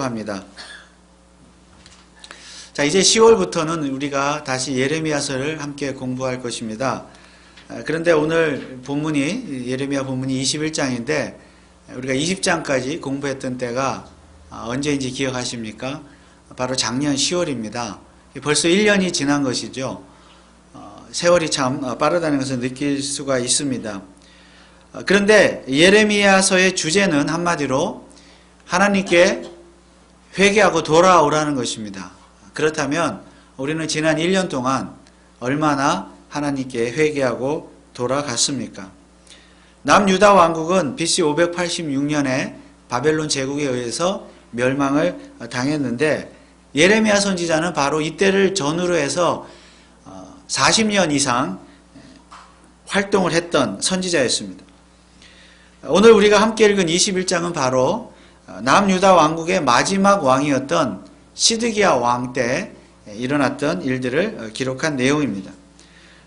합니다. 자, 이제 10월부터는 우리가 다시 예레미야서를 함께 공부할 것입니다. 그런데 오늘 본문이 예레미야 본문이 21장인데 우리가 20장까지 공부했던 때가 언제인지 기억하십니까? 바로 작년 10월입니다. 벌써 1년이 지난 것이죠. 세월이 참 빠르다는 것을 느낄 수가 있습니다. 그런데 예레미야서의 주제는 한마디로 하나님께 회개하고 돌아오라는 것입니다. 그렇다면 우리는 지난 1년 동안 얼마나 하나님께 회개하고 돌아갔습니까? 남유다 왕국은 BC 586년에 바벨론 제국에 의해서 멸망을 당했는데 예레미야 선지자는 바로 이때를 전후로 해서 40년 이상 활동을 했던 선지자였습니다. 오늘 우리가 함께 읽은 21장은 바로 남유다 왕국의 마지막 왕이었던 시드기야 왕 때 일어났던 일들을 기록한 내용입니다.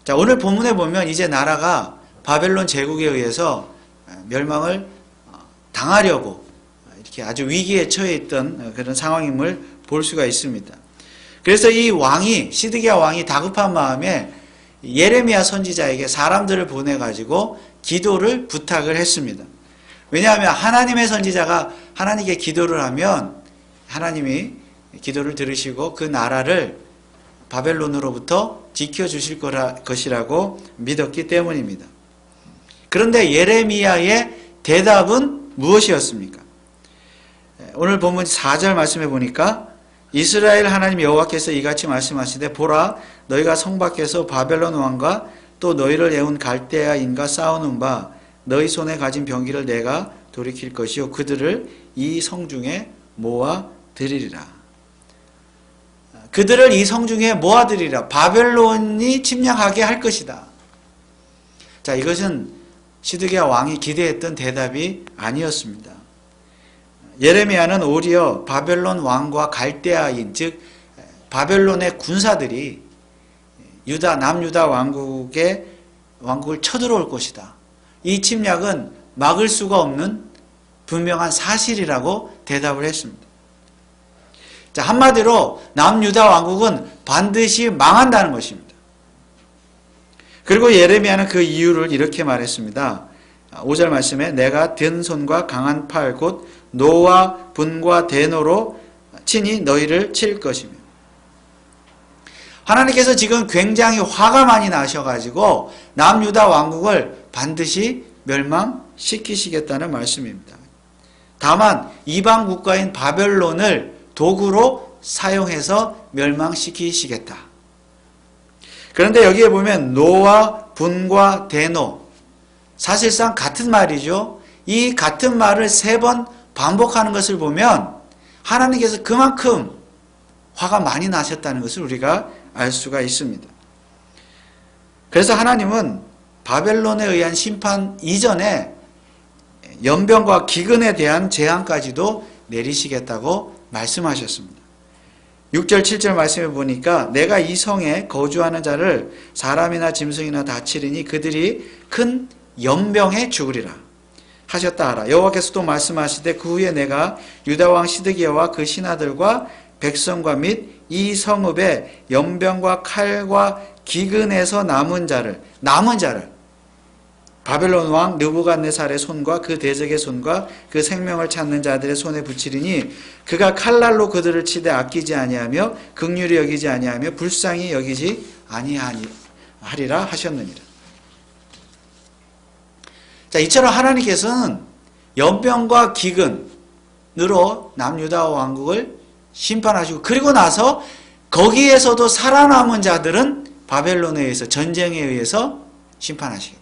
자, 오늘 본문에 보면 이제 나라가 바벨론 제국에 의해서 멸망을 당하려고 이렇게 아주 위기에 처해 있던 그런 상황임을 볼 수가 있습니다. 그래서 이 왕이, 시드기야 왕이 다급한 마음에 예레미야 선지자에게 사람들을 보내가지고 기도를 부탁을 했습니다. 왜냐하면 하나님의 선지자가 하나님께 기도를 하면 하나님이 기도를 들으시고 그 나라를 바벨론으로부터 지켜주실 것이라고 믿었기 때문입니다. 그런데 예레미야의 대답은 무엇이었습니까? 오늘 본문 4절 말씀해 보니까 이스라엘 하나님 여호와께서 이같이 말씀하시되 보라 너희가 성 밖에서 바벨론 왕과 또 너희를 애운 갈대아인과 싸우는 바 너희 손에 가진 병기를 내가 돌이킬 것이요 그들을 이 성 중에 모아들이리라. 그들을 이 성 중에 모아들이라. 바벨론이 침략하게 할 것이다. 자, 이것은 시드기야 왕이 기대했던 대답이 아니었습니다. 예레미야는 오히려 바벨론 왕과 갈대아인, 즉 바벨론의 군사들이 남유다 왕국을 쳐들어올 것이다. 이 침략은 막을 수가 없는 분명한 사실이라고 대답을 했습니다. 자, 한마디로 남유다 왕국은 반드시 망한다는 것입니다. 그리고 예레미야는 그 이유를 이렇게 말했습니다. 5절 말씀에 내가 든 손과 강한 팔 곧 노와 분과 대노로 친히 너희를 칠 것이며. 하나님께서 지금 굉장히 화가 많이 나셔가지고 남유다 왕국을 반드시 멸망시키시겠다는 말씀입니다. 다만 이방 국가인 바벨론을 도구로 사용해서 멸망시키시겠다. 그런데 여기에 보면 노와 분과 대노, 사실상 같은 말이죠. 이 같은 말을 3번 반복하는 것을 보면 하나님께서 그만큼 화가 많이 나셨다는 것을 우리가 알 수가 있습니다. 그래서 하나님은 바벨론에 의한 심판 이전에 연병과 기근에 대한 재앙까지도 내리시겠다고 말씀하셨습니다. 6절 7절 말씀해 보니까 내가 이 성에 거주하는 자를 사람이나 짐승이나 다치리니 그들이 큰 연병에 죽으리라 하셨다 하라. 여호와께서 또 말씀하시되 그 후에 내가 유다왕 시드기야와 그 신하들과 백성과 및 이 성읍에 연병과 칼과 기근에서 남은 자를 바벨론 왕 느부갓네살의 손과 그 대적의 손과 그 생명을 찾는 자들의 손에 붙이리니 그가 칼날로 그들을 치되 아끼지 아니하며 긍휼히 여기지 아니하며 불쌍히 여기지 아니하리라 하셨느니라. 자, 이처럼 하나님께서는 연병과 기근으로 남유다 왕국을 심판하시고 그리고 나서 거기에서도 살아남은 자들은 바벨론에 의해서 전쟁에 의해서 심판하시겠다.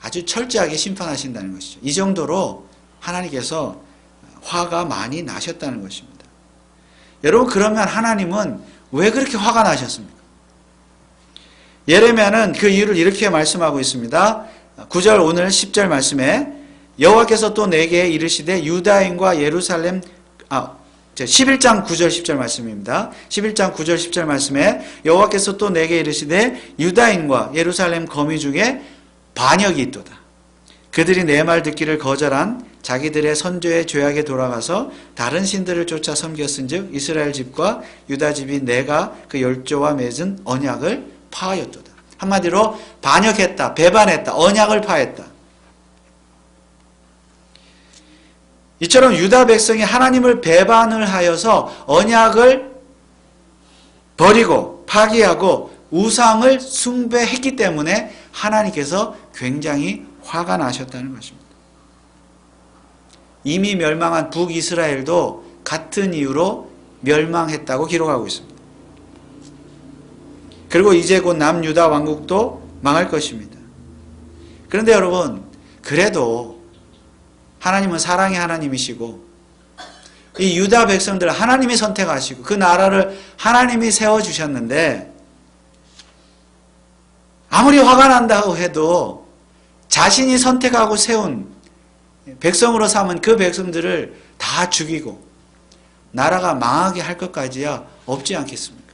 아주 철저하게 심판하신다는 것이죠. 이 정도로 하나님께서 화가 많이 나셨다는 것입니다. 여러분, 그러면 하나님은 왜 그렇게 화가 나셨습니까? 예레미야는 그 이유를 이렇게 말씀하고 있습니다. 9절 오늘 10절 말씀에 여호와께서 또 내게 이르시되 유다인과 예루살렘 11장 9절 10절 말씀입니다. 11장 9절 10절 말씀에 여호와께서 또 내게 이르시되 유다인과 예루살렘 거미 중에 반역이 있도다. 그들이 내 말 듣기를 거절한 자기들의 선조의 죄악에 돌아가서 다른 신들을 쫓아 섬겼은즉 이스라엘 집과 유다 집이 내가 그 열조와 맺은 언약을 파하였도다. 한마디로 반역했다, 배반했다, 언약을 파했다. 이처럼 유다 백성이 하나님을 배반을 하여서 언약을 버리고 파기하고 우상을 숭배했기 때문에 하나님께서 굉장히 화가 나셨다는 것입니다. 이미 멸망한 북이스라엘도 같은 이유로 멸망했다고 기록하고 있습니다. 그리고 이제 곧 남유다 왕국도 망할 것입니다. 그런데 여러분, 그래도 하나님은 사랑의 하나님이시고 이 유다 백성들을 하나님이 선택하시고 그 나라를 하나님이 세워주셨는데 아무리 화가 난다고 해도 자신이 선택하고 세운 백성으로 삼은 그 백성들을 다 죽이고 나라가 망하게 할 것까지야 없지 않겠습니까?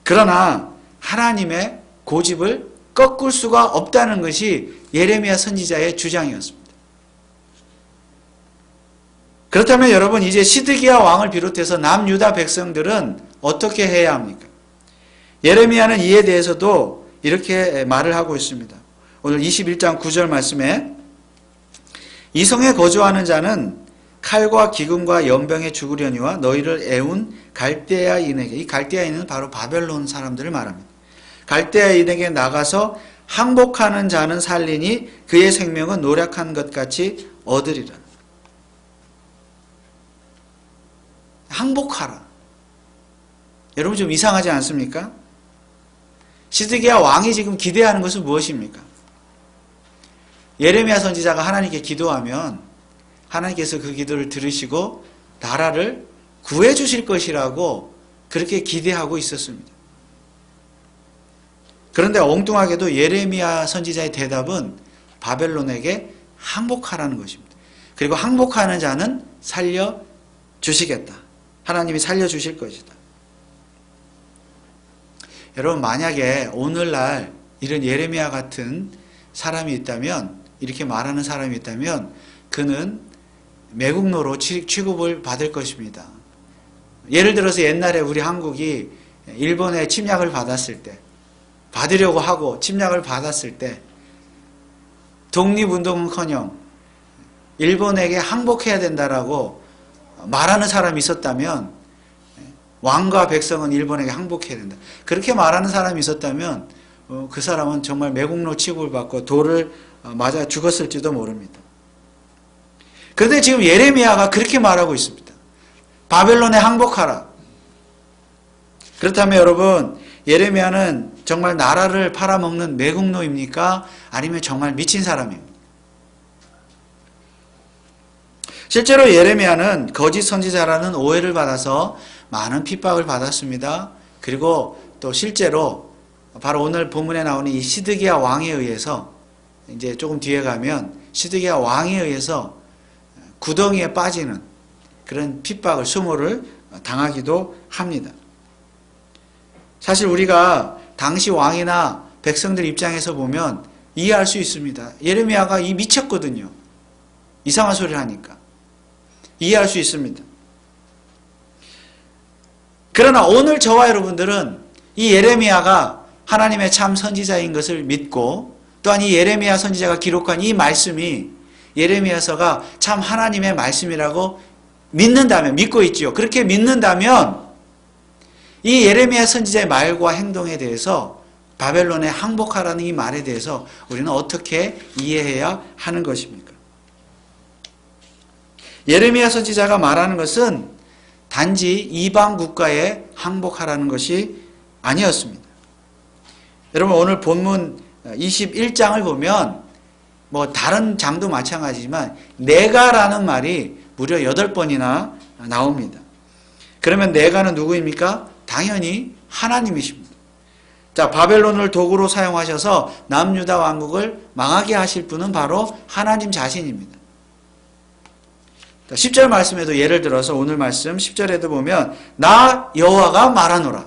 그러나 하나님의 고집을 꺾을 수가 없다는 것이 예레미야 선지자의 주장이었습니다. 그렇다면 여러분, 이제 시드기야 왕을 비롯해서 남유다 백성들은 어떻게 해야 합니까? 예레미야는 이에 대해서도 이렇게 말을 하고 있습니다. 오늘 21장 9절 말씀에 이 성에 거주하는 자는 칼과 기근과 연병에 죽으려니와 너희를 애운 갈대아인에게, 이 갈대아인은 바로 바벨론 사람들을 말합니다. 갈대아인에게 나가서 항복하는 자는 살리니 그의 생명은 노력한 것 같이 얻으리라. 항복하라. 여러분 좀 이상하지 않습니까? 시드기야 왕이 지금 기대하는 것은 무엇입니까? 예레미야 선지자가 하나님께 기도하면 하나님께서 그 기도를 들으시고 나라를 구해 주실 것이라고 그렇게 기대하고 있었습니다. 그런데 엉뚱하게도 예레미야 선지자의 대답은 바벨론에게 항복하라는 것입니다. 그리고 항복하는 자는 살려주시겠다. 하나님이 살려주실 것이다. 여러분, 만약에 오늘날 이런 예레미야 같은 사람이 있다면, 이렇게 말하는 사람이 있다면 그는 매국노로 취급을 받을 것입니다. 예를 들어서 옛날에 우리 한국이 일본의 침략을 받았을 때, 받으려고 하고 침략을 받았을 때 독립운동은커녕 일본에게 항복해야 된다라고 말하는 사람이 있었다면, 왕과 백성은 일본에게 항복해야 된다, 그렇게 말하는 사람이 있었다면 그 사람은 정말 매국노 취급을 받고 돌을 맞아 죽었을지도 모릅니다. 그런데 지금 예레미야가 그렇게 말하고 있습니다. 바벨론에 항복하라. 그렇다면 여러분, 예레미야는 정말 나라를 팔아먹는 매국노입니까? 아니면 정말 미친 사람입니까? 실제로 예레미야는 거짓 선지자라는 오해를 받아서 많은 핍박을 받았습니다. 그리고 또 실제로 바로 오늘 본문에 나오는 이 시드기야 왕에 의해서, 이제 조금 뒤에 가면 시드기야 왕에 의해서 구덩이에 빠지는 그런 핍박을, 수모를 당하기도 합니다. 사실 우리가 당시 왕이나 백성들 입장에서 보면 이해할 수 있습니다. 예레미야가 미쳤거든요. 이상한 소리를 하니까. 이해할 수 있습니다. 그러나 오늘 저와 여러분들은 이 예레미야가 하나님의 참 선지자인 것을 믿고, 또한 이 예레미야 선지자가 기록한 이 말씀이 예레미야서가 참 하나님의 말씀이라고 믿는다면, 믿고 있지요. 그렇게 믿는다면 이 예레미야 선지자의 말과 행동에 대해서, 바벨론에 항복하라는 이 말에 대해서 우리는 어떻게 이해해야 하는 것입니까? 예레미야 선지자가 말하는 것은 단지 이방 국가에 항복하라는 것이 아니었습니다. 여러분, 오늘 본문 21장을 보면 다른 장도 마찬가지지만 내가라는 말이 무려 8번이나 나옵니다. 그러면 내가는 누구입니까? 당연히 하나님이십니다. 자, 바벨론을 도구로 사용하셔서 남유다 왕국을 망하게 하실 분은 바로 하나님 자신입니다. 10절 말씀에도 예를 들어서 오늘 말씀 10절에도 보면 나 여호와가 말하노라.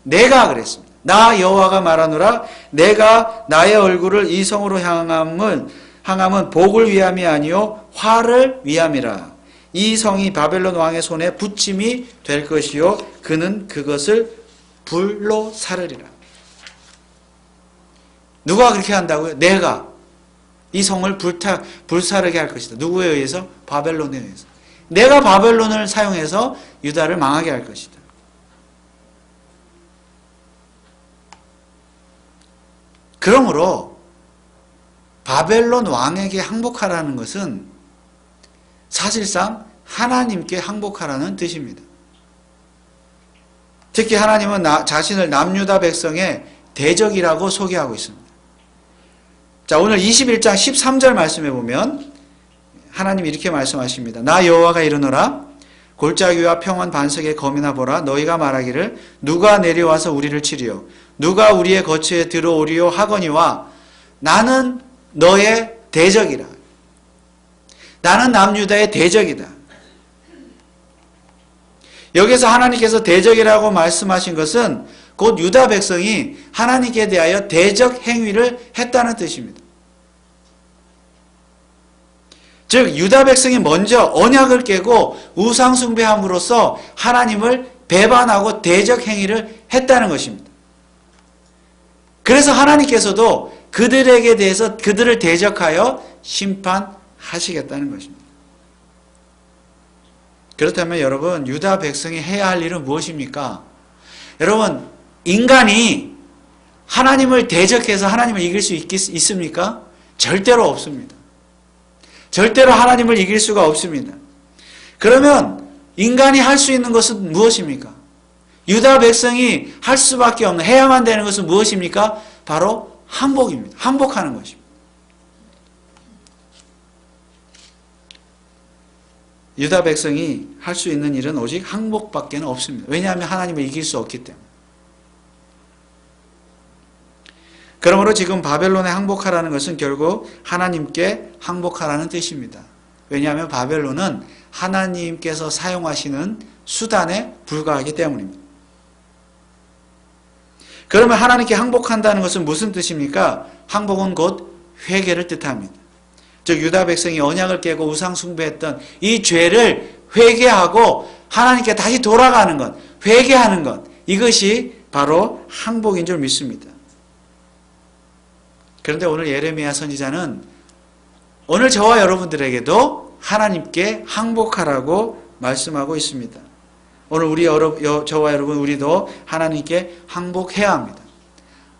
내가 그랬습니다. 나 여호와가 말하노라. 내가 나의 얼굴을 이 성으로 향함은 복을 위함이 아니요 화를 위함이라. 이 성이 바벨론 왕의 손에 부침이 될 것이요 그는 그것을 불로 사르리라. 누가 그렇게 한다고요? 내가 이 성을 불사르게 할 것이다. 누구에 의해서? 바벨론에 의해서. 내가 바벨론을 사용해서 유다를 망하게 할 것이다. 그러므로 바벨론 왕에게 항복하라는 것은 사실상 하나님께 항복하라는 뜻입니다. 특히 하나님은 자신을 남유다 백성의 대적이라고 소개하고 있습니다. 자, 오늘 21장 13절 말씀해 보면 하나님이 이렇게 말씀하십니다. 나 여호와가 이르노라. 골짜기와 평원 반석의 검이나 보라. 너희가 말하기를 누가 내려와서 우리를 치리요 누가 우리의 거처에 들어오리요 하거니와 나는 너의 대적이라. 나는 남유다의 대적이다. 여기서 하나님께서 대적이라고 말씀하신 것은 곧 유다 백성이 하나님께 대하여 대적 행위를 했다는 뜻입니다. 즉 유다 백성이 먼저 언약을 깨고 우상 숭배함으로써 하나님을 배반하고 대적 행위를 했다는 것입니다. 그래서 하나님께서도 그들에게 대해서 그들을 대적하여 심판하시겠다는 것입니다. 그렇다면 여러분, 유다 백성이 해야 할 일은 무엇입니까? 여러분, 인간이 하나님을 대적해서 하나님을 이길 수 있습니까? 절대로 없습니다. 절대로 하나님을 이길 수가 없습니다. 그러면 인간이 할 수 있는 것은 무엇입니까? 유다 백성이 할 수밖에 없는, 해야만 되는 것은 무엇입니까? 바로 항복입니다. 항복하는 것입니다. 유다 백성이 할 수 있는 일은 오직 항복밖에 없습니다. 왜냐하면 하나님을 이길 수 없기 때문에. 그러므로 지금 바벨론에 항복하라는 것은 결국 하나님께 항복하라는 뜻입니다. 왜냐하면 바벨론은 하나님께서 사용하시는 수단에 불과하기 때문입니다. 그러면 하나님께 항복한다는 것은 무슨 뜻입니까? 항복은 곧 회개를 뜻합니다. 즉 유다 백성이 언약을 깨고 우상 숭배했던 이 죄를 회개하고 하나님께 다시 돌아가는 것, 회개하는 것, 이것이 바로 항복인 줄 믿습니다. 그런데 오늘 예레미야 선지자는 오늘 저와 여러분들에게도 하나님께 항복하라고 말씀하고 있습니다. 오늘 저와 여러분 우리도 하나님께 항복해야 합니다.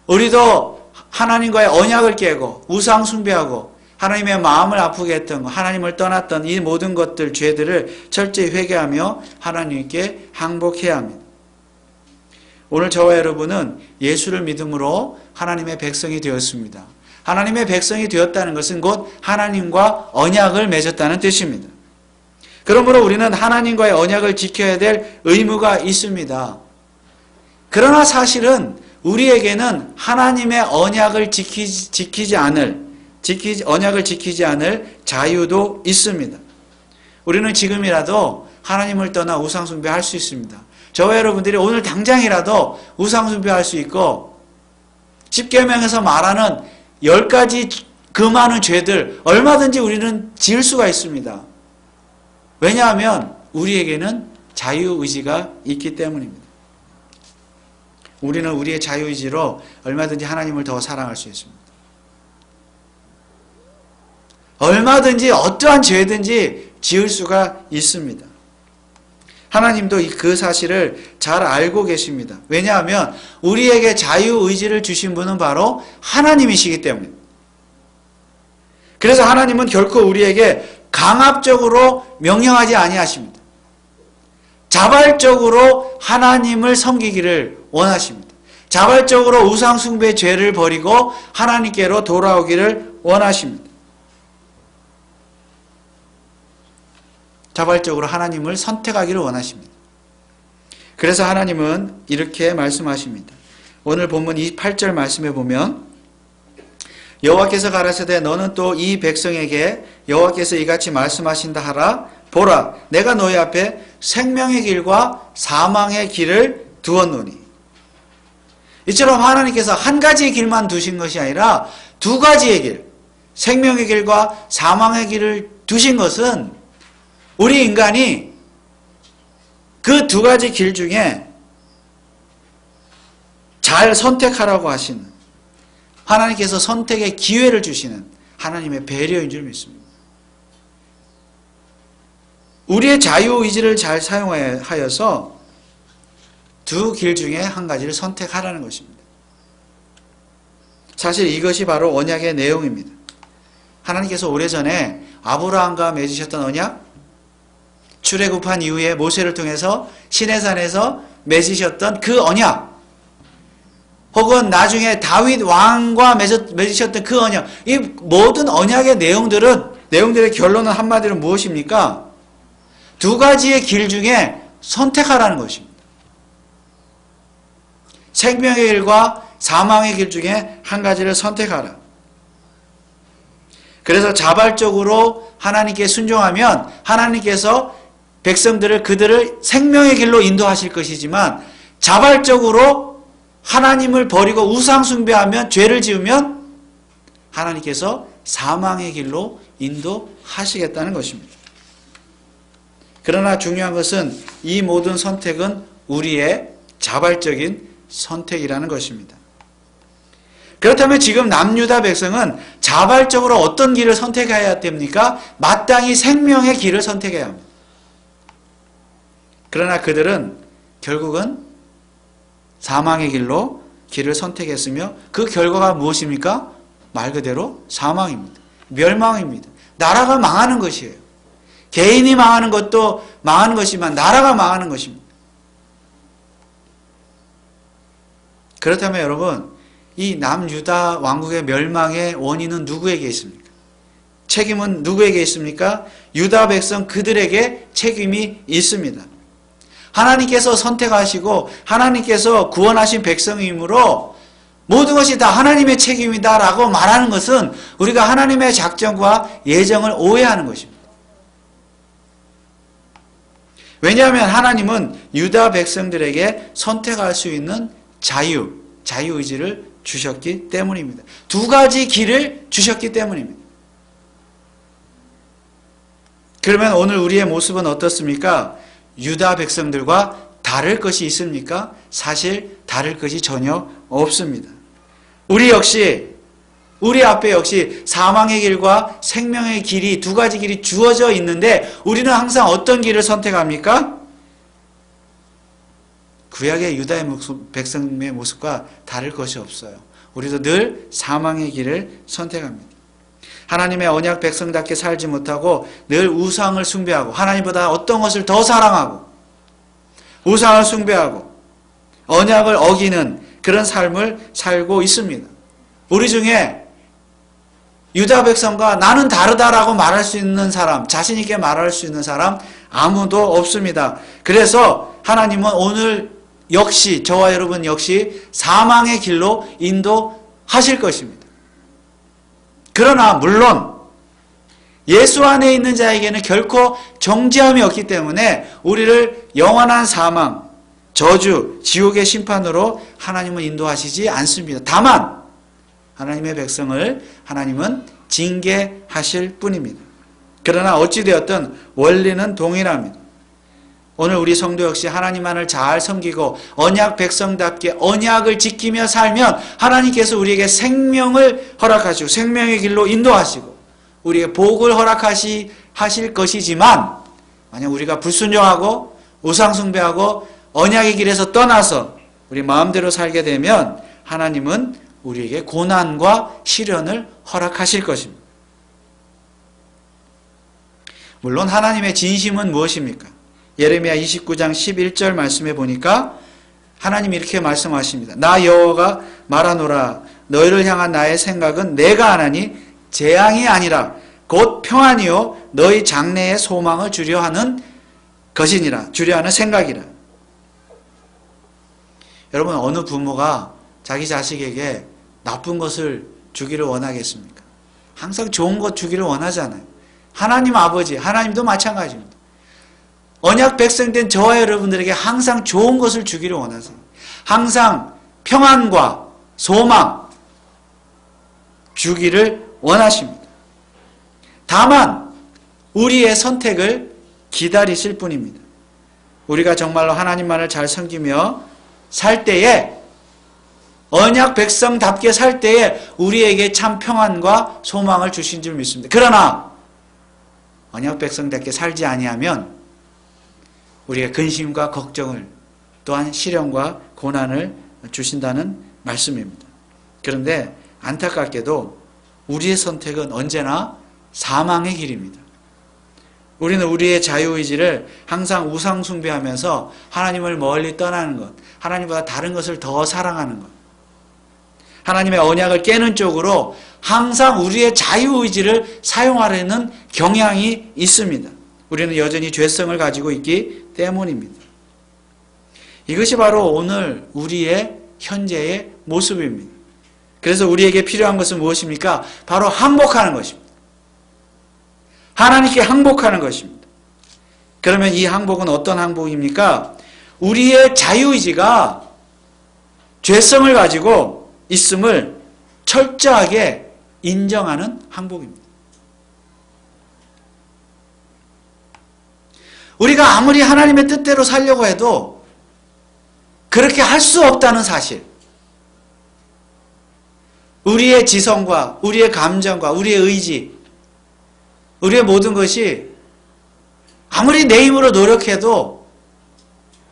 우리도 하나님과의 언약을 깨고 우상 숭배하고 하나님의 마음을 아프게 했던 것, 하나님을 떠났던 이 모든 것들, 죄들을 철저히 회개하며 하나님께 항복해야 합니다. 오늘 저와 여러분은 예수를 믿음으로 하나님의 백성이 되었습니다. 하나님의 백성이 되었다는 것은 곧 하나님과 언약을 맺었다는 뜻입니다. 그러므로 우리는 하나님과의 언약을 지켜야 될 의무가 있습니다. 그러나 사실은 우리에게는 하나님의 언약을 언약을 지키지 않을 자유도 있습니다. 우리는 지금이라도 하나님을 떠나 우상숭배할 수 있습니다. 저와 여러분들이 오늘 당장이라도 우상숭배할 수 있고 십계명에서 말하는 10가지 그 많은 죄들 얼마든지 우리는 지을 수가 있습니다. 왜냐하면 우리에게는 자유의지가 있기 때문입니다. 우리는 우리의 자유의지로 얼마든지 하나님을 더 사랑할 수 있습니다. 얼마든지 어떠한 죄든지 지을 수가 있습니다. 하나님도 그 사실을 잘 알고 계십니다. 왜냐하면 우리에게 자유의지를 주신 분은 바로 하나님이시기 때문입니다. 그래서 하나님은 결코 우리에게 강압적으로 명령하지 아니하십니다. 자발적으로 하나님을 섬기기를 원하십니다. 자발적으로 우상숭배 죄를 버리고 하나님께로 돌아오기를 원하십니다. 자발적으로 하나님을 선택하기를 원하십니다. 그래서 하나님은 이렇게 말씀하십니다. 오늘 본문 28절 말씀에 보면 여호와께서 가라사대 너는 또 이 백성에게 여호와께서 이같이 말씀하신다 하라. 보라, 내가 너희 앞에 생명의 길과 사망의 길을 두었노니. 이처럼 하나님께서 한 가지의 길만 두신 것이 아니라 두 가지의 길, 생명의 길과 사망의 길을 두신 것은 우리 인간이 그 두 가지 길 중에 잘 선택하라고 하시는, 하나님께서 선택의 기회를 주시는 하나님의 배려인 줄 믿습니다. 우리의 자유의지를 잘 사용하여서 두 길 중에 한 가지를 선택하라는 것입니다. 사실 이것이 바로 언약의 내용입니다. 하나님께서 오래전에 아브라함과 맺으셨던 언약, 출애굽한 이후에 모세를 통해서 시내산에서 맺으셨던 그 언약, 혹은 나중에 다윗 왕과 맺으셨던 그 언약, 이 모든 언약의 내용들의 결론은 한마디로 무엇입니까? 두 가지의 길 중에 선택하라는 것입니다. 생명의 길과 사망의 길 중에 한 가지를 선택하라. 그래서 자발적으로 하나님께 순종하면 하나님께서 그들을 생명의 길로 인도하실 것이지만, 자발적으로 하나님을 버리고 우상 숭배하면, 죄를 지으면 하나님께서 사망의 길로 인도하시겠다는 것입니다. 그러나 중요한 것은 이 모든 선택은 우리의 자발적인 선택이라는 것입니다. 그렇다면 지금 남유다 백성은 자발적으로 어떤 길을 선택해야 됩니까? 마땅히 생명의 길을 선택해야 합니다. 그러나 그들은 결국은 사망의 길을 선택했으며, 그 결과가 무엇입니까? 말 그대로 사망입니다. 멸망입니다. 나라가 망하는 것이에요. 개인이 망하는 것도 망하는 것이지만 나라가 망하는 것입니다. 그렇다면 여러분, 이 남유다 왕국의 멸망의 원인은 누구에게 있습니까? 책임은 누구에게 있습니까? 유다 백성 그들에게 책임이 있습니다. 하나님께서 선택하시고 하나님께서 구원하신 백성이므로 모든 것이 다 하나님의 책임이다라고 말하는 것은 우리가 하나님의 작정과 예정을 오해하는 것입니다. 왜냐하면 하나님은 유다 백성들에게 선택할 수 있는 자유의지를 주셨기 때문입니다. 두 가지 길을 주셨기 때문입니다. 그러면 오늘 우리의 모습은 어떻습니까? 유다 백성들과 다를 것이 있습니까? 사실 다를 것이 전혀 없습니다. 우리 앞에 역시 사망의 길과 생명의 길이, 두 가지 길이 주어져 있는데 우리는 항상 어떤 길을 선택합니까? 구약의 유다의 백성의 모습과 다를 것이 없어요. 우리도 늘 사망의 길을 선택합니다. 하나님의 언약 백성답게 살지 못하고 늘 우상을 숭배하고, 하나님보다 어떤 것을 더 사랑하고 우상을 숭배하고 언약을 어기는 그런 삶을 살고 있습니다. 우리 중에 유다 백성과 나는 다르다라고 말할 수 있는 사람, 자신 있게 말할 수 있는 사람 아무도 없습니다. 그래서 하나님은 오늘 역시 저와 여러분 역시 사망의 길로 인도하실 것입니다. 그러나 물론 예수 안에 있는 자에게는 결코 정죄함이 없기 때문에 우리를 영원한 사망, 저주, 지옥의 심판으로 하나님은 인도하시지 않습니다. 다만 하나님의 백성을 하나님은 징계하실 뿐입니다. 그러나 어찌되었든 원리는 동일합니다. 오늘 우리 성도 역시 하나님만을 잘 섬기고 언약 백성답게 언약을 지키며 살면 하나님께서 우리에게 생명을 허락하시고 생명의 길로 인도하시고 우리에게 복을 허락하실 것이지만, 만약 우리가 불순종하고 우상숭배하고 언약의 길에서 떠나서 우리 마음대로 살게 되면 하나님은 우리에게 고난과 시련을 허락하실 것입니다. 물론 하나님의 진심은 무엇입니까? 예레미야 29장 11절 말씀에 보니까 하나님이 이렇게 말씀하십니다. 나 여호와가 말하노라. 너희를 향한 나의 생각은 내가 하나니 재앙이 아니라 곧 평안이요 너희 장래의 소망을 주려 하는 것이니라. 주려 하는 생각이라. 여러분, 어느 부모가 자기 자식에게 나쁜 것을 주기를 원하겠습니까? 항상 좋은 것 주기를 원하잖아요. 하나님 아버지, 하나님도 마찬가지입니다. 언약 백성된 저와 여러분들에게 항상 좋은 것을 주기를 원하세요. 항상 평안과 소망 주기를 원하십니다. 다만 우리의 선택을 기다리실 뿐입니다. 우리가 정말로 하나님만을 잘 섬기며 살 때에, 언약 백성답게 살 때에 우리에게 참 평안과 소망을 주신 줄 믿습니다. 그러나 언약 백성답게 살지 아니하면 우리의 근심과 걱정을, 또한 시련과 고난을 주신다는 말씀입니다. 그런데 안타깝게도 우리의 선택은 언제나 사망의 길입니다. 우리는 우리의 자유의지를 항상 우상 숭배하면서 하나님을 멀리 떠나는 것, 하나님보다 다른 것을 더 사랑하는 것, 하나님의 언약을 깨는 쪽으로 항상 우리의 자유의지를 사용하려는 경향이 있습니다. 우리는 여전히 죄성을 가지고 있기 때문입니다. 이것이 바로 오늘 우리의 현재의 모습입니다. 그래서 우리에게 필요한 것은 무엇입니까? 바로 항복하는 것입니다. 하나님께 항복하는 것입니다. 그러면 이 항복은 어떤 항복입니까? 우리의 자유의지가 죄성을 가지고 있음을 철저하게 인정하는 항복입니다. 우리가 아무리 하나님의 뜻대로 살려고 해도 그렇게 할 수 없다는 사실, 우리의 지성과 우리의 감정과 우리의 의지, 우리의 모든 것이 아무리 내 힘으로 노력해도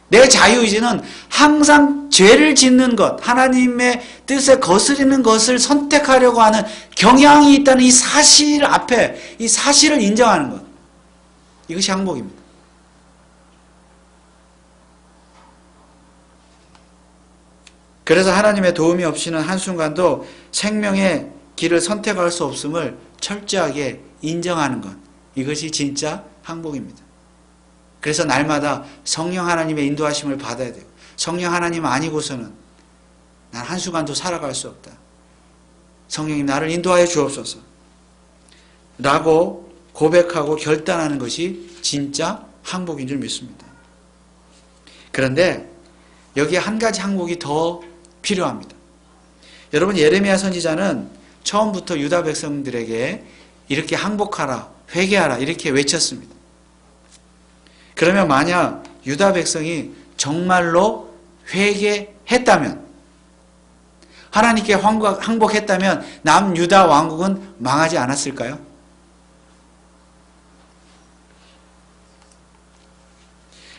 내 자유의지는 항상 죄를 짓는 것, 하나님의 뜻에 거스르는 것을 선택하려고 하는 경향이 있다는 이 사실 앞에, 이 사실을 인정하는 것, 이것이 항복입니다. 그래서 하나님의 도움이 없이는 한순간도 생명의 길을 선택할 수 없음을 철저하게 인정하는 것, 이것이 진짜 항복입니다. 그래서 날마다 성령 하나님의 인도하심을 받아야 돼요. 성령 하나님 아니고서는 난 한순간도 살아갈 수 없다. 성령님 나를 인도하여 주옵소서 라고 고백하고 결단하는 것이 진짜 항복인 줄 믿습니다. 그런데 여기에 한 가지 항복이 더 필요합니다. 여러분, 예레미야 선지자는 처음부터 유다 백성들에게 이렇게 항복하라, 회개하라 이렇게 외쳤습니다. 그러면 만약 유다 백성이 정말로 회개했다면, 하나님께 항복했다면 남유다 왕국은 망하지 않았을까요?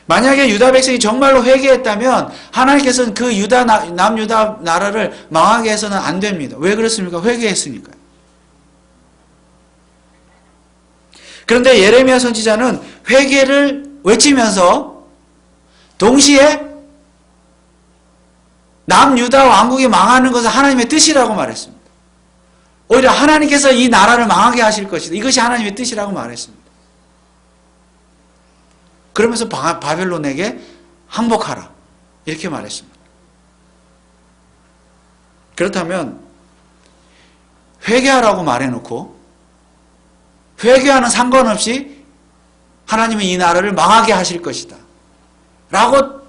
만약에 유다 백성이 정말로 회개했다면 하나님께서는 그 남유다 나라를 망하게 해서는 안 됩니다. 왜 그렇습니까? 회개했으니까요. 그런데 예레미야 선지자는 회개를 외치면서 동시에 남유다 왕국이 망하는 것은 하나님의 뜻이라고 말했습니다. 오히려 하나님께서 이 나라를 망하게 하실 것이다. 이것이 하나님의 뜻이라고 말했습니다. 그러면서 바벨론에게 항복하라 이렇게 말했습니다. 그렇다면 회개하라고 말해놓고 회개와는 상관없이 하나님은 이 나라를 망하게 하실 것이다 라고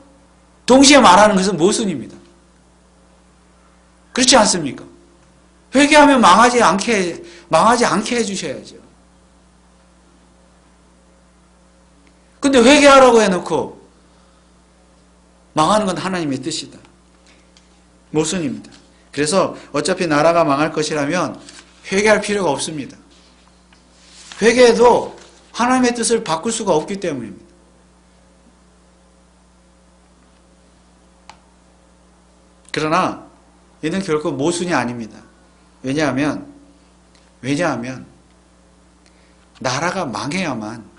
동시에 말하는 것은 모순입니다. 그렇지 않습니까? 회개하면 망하지 않게 해주셔야죠. 근데 회개하라고 해놓고 망하는 건 하나님의 뜻이다. 모순입니다. 그래서 어차피 나라가 망할 것이라면 회개할 필요가 없습니다. 회개해도 하나님의 뜻을 바꿀 수가 없기 때문입니다. 그러나 이는 결코 모순이 아닙니다. 왜냐하면 나라가 망해야만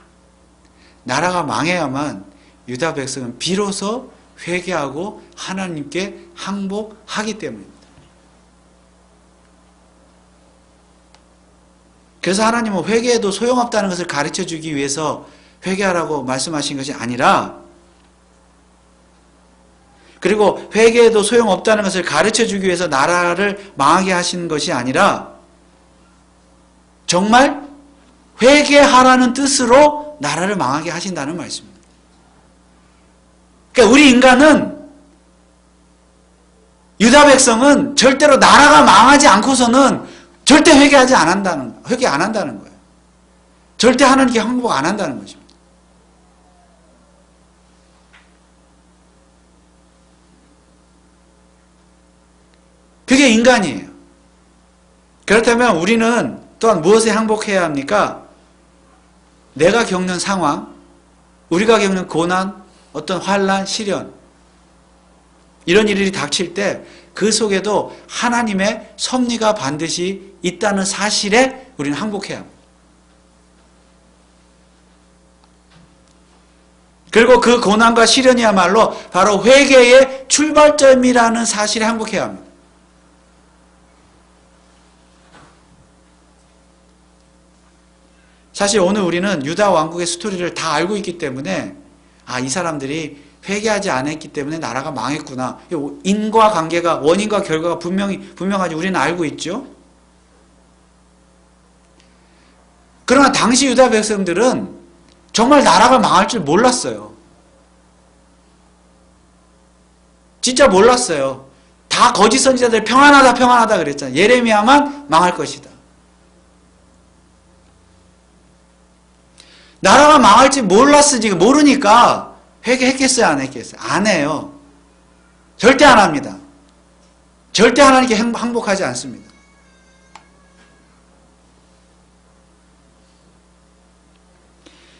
유다 백성은 비로소 회개하고 하나님께 항복하기 때문입니다. 그래서 하나님은 회개해도 소용없다는 것을 가르쳐 주기 위해서 회개하라고 말씀하신 것이 아니라, 그리고 회개해도 소용없다는 것을 가르쳐 주기 위해서 나라를 망하게 하시는 것이 아니라 정말 회개하라는 뜻으로 나라를 망하게 하신다는 말씀입니다. 그러니까 우리 인간은 유다 백성은 절대로 나라가 망하지 않고서는 절대 회개 안 한다는 거예요. 절대 하나님께 항복 안 한다는 것입니다. 그게 인간이에요. 그렇다면 우리는 또한 무엇에 항복해야 합니까? 내가 겪는 상황, 우리가 겪는 고난, 어떤 환난, 시련, 이런 일이 닥칠 때 그 속에도 하나님의 섭리가 반드시 있다는 사실에 우리는 항복해야 합니다. 그리고 그 고난과 시련이야말로 바로 회개의 출발점이라는 사실에 항복해야 합니다. 사실 오늘 우리는 유다 왕국의 스토리를 다 알고 있기 때문에 이 사람들이 회개하지 않았기 때문에 나라가 망했구나. 인과 관계가, 원인과 결과가 분명하지 우리는 알고 있죠. 그러나 당시 유다 백성들은 정말 나라가 망할 줄 몰랐어요. 진짜 몰랐어요. 다 거짓 선지자들 평안하다 그랬잖아요. 예레미야만 망할 것이다. 나라가 망할지 몰랐으니 모르니까 회개했겠어요, 안 했겠어요? 안 해요. 절대 안 합니다. 절대 하나님께 항복하지 않습니다.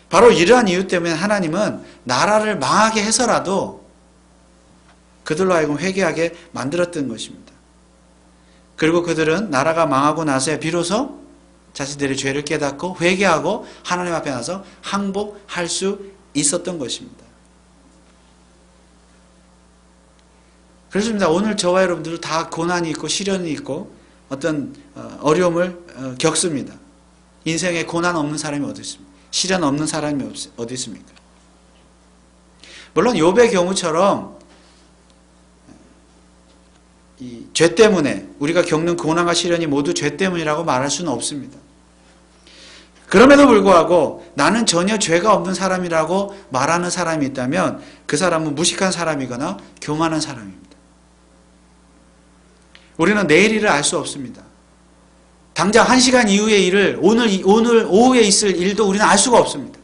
바로 이러한 이유 때문에 하나님은 나라를 망하게 해서라도 그들로 하여금 회개하게 만들었던 것입니다. 그리고 그들은 나라가 망하고 나서야 비로소 자신들의 죄를 깨닫고 회개하고 하나님 앞에 나서 항복할 수 있었던 것입니다. 그렇습니다. 오늘 저와 여러분들도 다 고난이 있고 시련이 있고 어떤 어려움을 겪습니다. 인생에 고난 없는 사람이 어디 있습니까? 시련 없는 사람이 어디 있습니까? 물론 욥의 경우처럼 이 죄 때문에 우리가 겪는 고난과 시련이 모두 죄 때문이라고 말할 수는 없습니다. 그럼에도 불구하고 나는 전혀 죄가 없는 사람이라고 말하는 사람이 있다면 그 사람은 무식한 사람이거나 교만한 사람입니다. 우리는 내일 일을 알 수 없습니다. 당장 1시간 이후의 일을 오늘 오후에 있을 일도 우리는 알 수가 없습니다.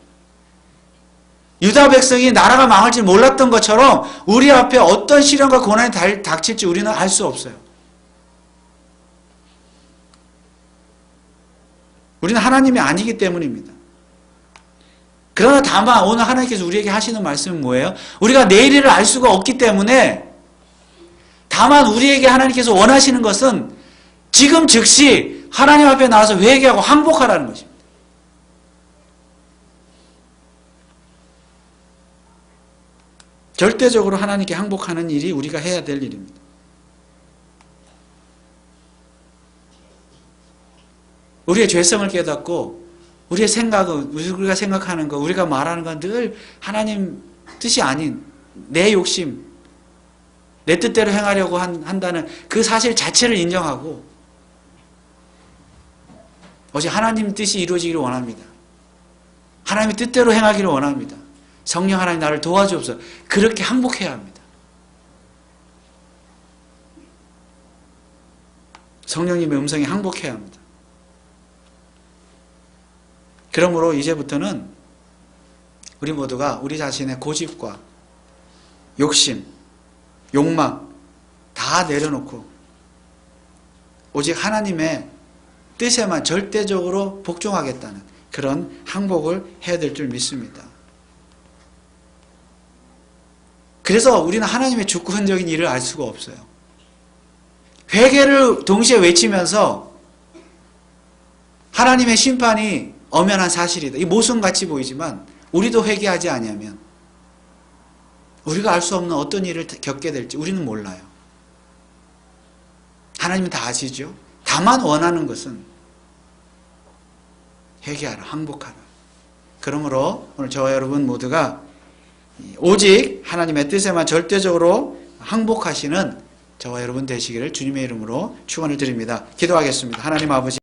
유다 백성이 나라가 망할지 몰랐던 것처럼 우리 앞에 어떤 시련과 고난이 닥칠지 우리는 알 수 없어요. 우리는 하나님이 아니기 때문입니다. 그러나 다만 오늘 하나님께서 우리에게 하시는 말씀은 뭐예요? 우리가 내일 일을 알 수가 없기 때문에 다만 우리에게 하나님께서 원하시는 것은 지금 즉시 하나님 앞에 나와서 회개하고 항복하라는 것입니다. 절대적으로 하나님께 항복하는 일이 우리가 해야 될 일입니다. 우리의 죄성을 깨닫고 우리의 생각은 우리가 생각하는 것, 우리가 말하는 건 늘 하나님 뜻이 아닌 내 욕심, 내 뜻대로 행하려고 한다는 그 사실 자체를 인정하고 오직 하나님 뜻이 이루어지기를 원합니다. 하나님의 뜻대로 행하기를 원합니다. 성령 하나님 나를 도와주옵소서. 그렇게 항복해야 합니다. 성령님의 음성에 항복해야 합니다. 그러므로 이제부터는 우리 모두가 우리 자신의 고집과 욕심, 욕망 다 내려놓고 오직 하나님의 뜻에만 절대적으로 복종하겠다는 그런 항복을 해야 될 줄 믿습니다. 그래서 우리는 하나님의 주권적인 일을 알 수가 없어요. 회개를 동시에 외치면서 하나님의 심판이 엄연한 사실이다. 이 모순같이 보이지만 우리도 회개하지 아니하면 우리가 알 수 없는 어떤 일을 겪게 될지 우리는 몰라요. 하나님은 다 아시죠? 다만 원하는 것은 회개하라, 항복하라. 그러므로 오늘 저와 여러분 모두가 오직 하나님의 뜻에만 절대적으로 항복하시는 저와 여러분 되시기를 주님의 이름으로 축원을 드립니다. 기도하겠습니다. 하나님 아버지